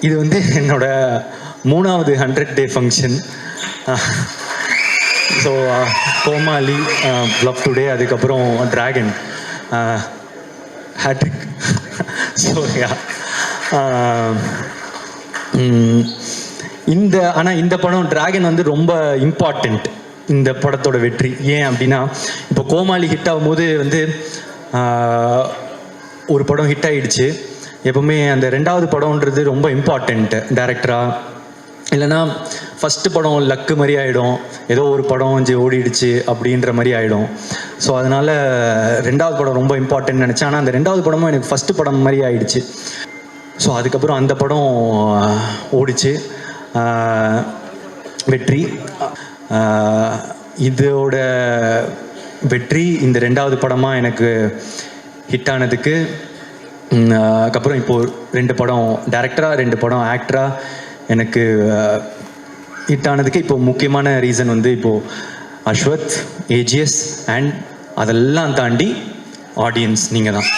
இது வந்து என்னோட 3வது 100 டே ஃபங்க்ஷன். ஸோ கோமாளி, லவ் டுடே, அதுக்கப்புறம் டிராகன், ஹேட்ரிக். ஸோ இந்த படம் டிராகன் வந்து ரொம்ப இம்பார்ட்டண்ட் இந்த படத்தோட வெற்றி. ஏன் அப்படின்னா, இப்போ கோமாளி ஹிட் ஆகும்போது வந்து ஒரு படம் ஹிட் ஆகிடுச்சு. எப்பவுமே அந்த 2வது படம்ன்றது ரொம்ப இம்பார்ட்டண்ட்டு டைரக்டராக. இல்லைனா ஃபஸ்ட்டு படம் லக்கு மாதிரி ஆகிடும், ஏதோ ஒரு படம் ஓடிடுச்சு அப்படின்ற மாதிரி ஆகிடும். ஸோ அதனால் 2வது படம் ரொம்ப இம்பார்ட்டன்ட் நினச்சேன். ஆனால் அந்த 2வது படமும் எனக்கு ஃபஸ்ட்டு படம் மாதிரி ஆகிடுச்சு. ஸோ அதுக்கப்புறம் அந்த படம் ஓடிச்சு, வெற்றி. இதோட வெற்றி இந்த 2வது படமாக எனக்கு ஹிட் ஆனதுக்கு, அதுக்கப்புறம் இப்போது 2 படம் டைரக்டராக, 2 படம் ஆக்டராக எனக்கு ஹிட் ஆனதுக்கு இப்போ முக்கியமான ரீசன் வந்து இப்போது அஸ்வத், ஏஜிஎஸ் அண்ட் அதெல்லாம் தாண்டி ஆடியன்ஸ் நீங்கள் தான்.